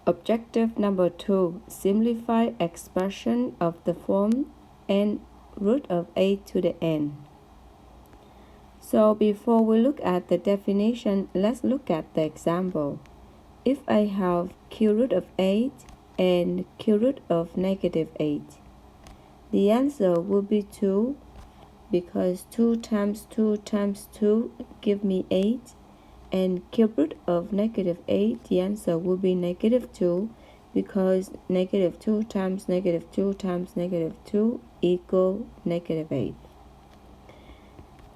Objective number 2. Simplify expression of the form n root of 8 to the n. So before we look at the definition, let's look at the example. If I have q root of 8 and q root of negative 8, the answer will be 2 because 2 times 2 times 2 give me 8, and cube root of negative 8, the answer will be negative 2 because negative 2 times negative 2 times negative 2 equal negative 8.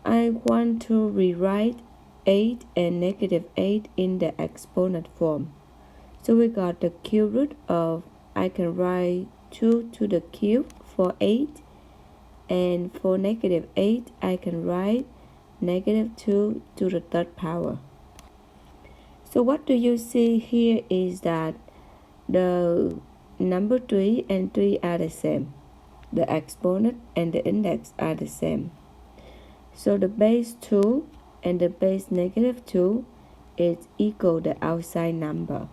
I want to rewrite 8 and negative 8 in the exponent form. So we got the cube root of, I can write 2 to the cube for 8, and for negative 8 I can write negative 2 to the third power. So what do you see here is that the number 3 and 3 are the same. The exponent and the index are the same. So the base 2 and the base negative 2 is equal the outside number.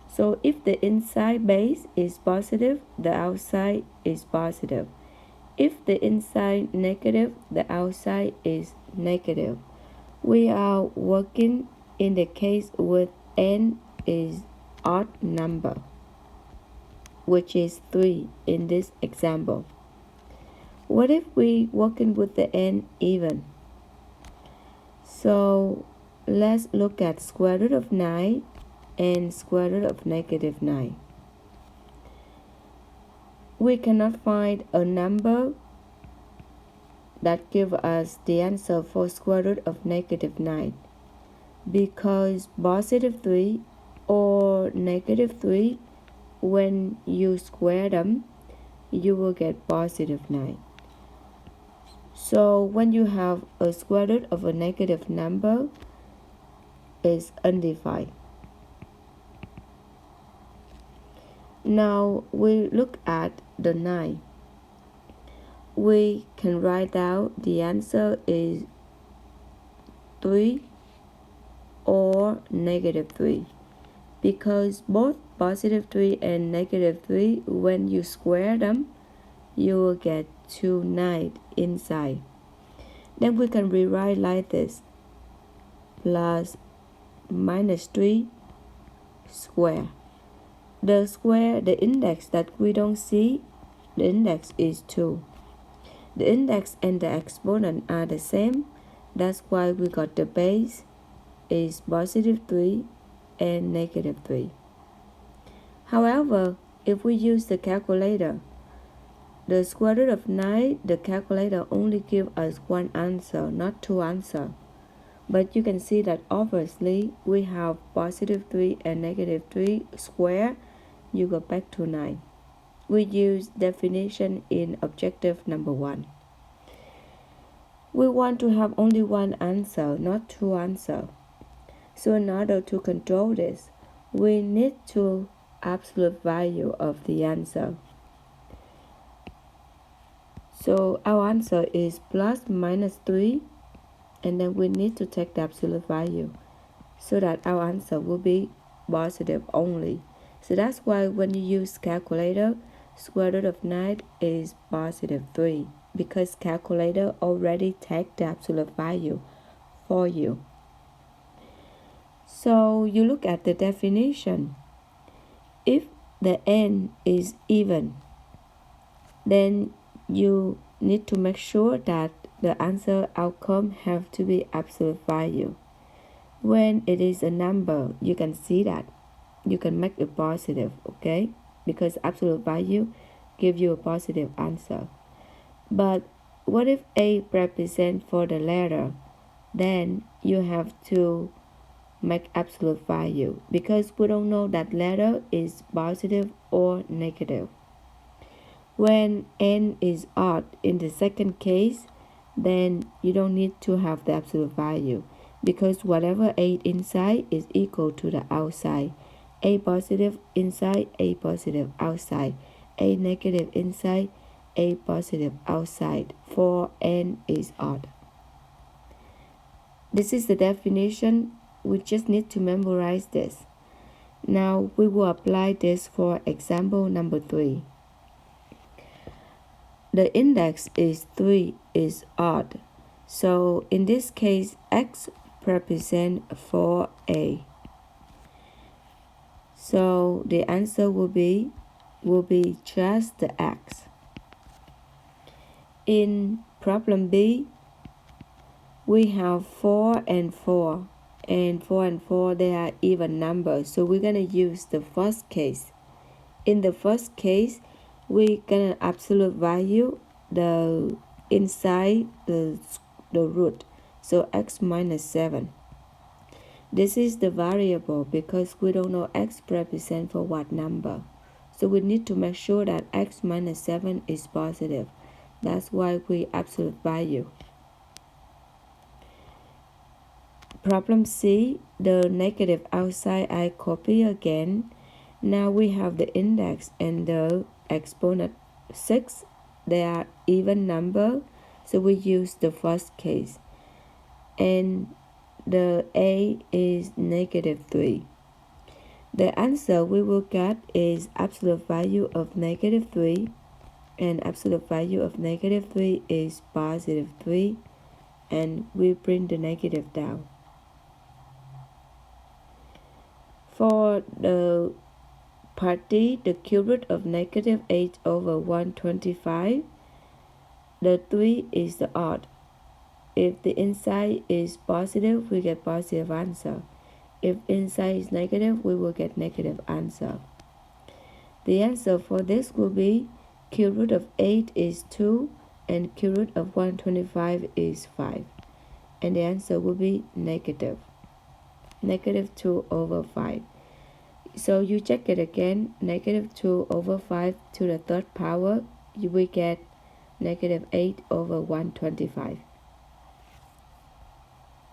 So if the inside base is positive, the outside is positive. If the inside negative, the outside is negative. We are working in the case with n is odd number, which is 3 in this example. What if we working with the n even? So let's look at square root of 9 and square root of negative 9. We cannot find a number that gives us the answer for square root of negative 9 because positive 3 or negative 3, when you square them, you will get positive 9. So when you have a square root of a negative number, is undefined. Now we look at the 9. We can write down the answer is 3 or negative 3 because both positive 3 and negative 3, when you square them, you will get 2 9 inside. Then we can rewrite like this: plus minus 3 square. The square, the index that we don't see, the index is 2. The index and the exponent are the same. That's why we got the base is positive 3 and negative 3. However, if we use the calculator, the square root of 9, the calculator only gives us one answer, not two answers. But you can see that obviously we have positive 3 and negative 3 square, you go back to 9. We use definition in objective number 1. We want to have only one answer, not two answers. So in order to control this, we need to absolute value of the answer. So our answer is plus minus 3, and then we need to take the absolute value so that our answer will be positive only. So that's why when you use calculator, square root of 9 is positive 3 because calculator already take the absolute value for you. So you look at the definition. If the n is even, then you need to make sure that the answer outcome have to be absolute value. When it is a number, you can see that you can make it positive, okay? Because absolute value give you a positive answer. But what if A represent for the letter? Then you have to make absolute value because we don't know that letter is positive or negative. When n is odd in the second case, then you don't need to have the absolute value because whatever 8 inside is equal to the outside. A positive inside, A positive outside. A negative inside, A positive outside for n is odd. This is the definition. We just need to memorize this. Now we will apply this for example number 3. The index is 3 is odd. So in this case, x represents 4a. So the answer will be just the x. In problem B, we have 4 and 4. And 4 and 4, they are even numbers. So we're going to use the first case. In the first case, we're going to absolute value the inside the root. So x minus 7. This is the variable because we don't know x represents for what number. So we need to make sure that x minus 7 is positive. That's why we absolute value. Problem C, the negative outside I copy again. Now we have the index and the exponent 6. They are even number, so we use the first case. And the a is negative 3. The answer we will get is absolute value of negative 3, and absolute value of negative 3 is positive 3, and we bring the negative down. For the part D, the cube root of negative 8 over 125, the 3 is the odd. If the inside is positive, we get positive answer. If inside is negative, we will get negative answer. The answer for this will be cube root of 8 is 2 and cube root of 125 is 5. And the answer will be negative 2 over 5. So you check it again, negative 2 over 5 to the third power, you will get negative 8 over 125.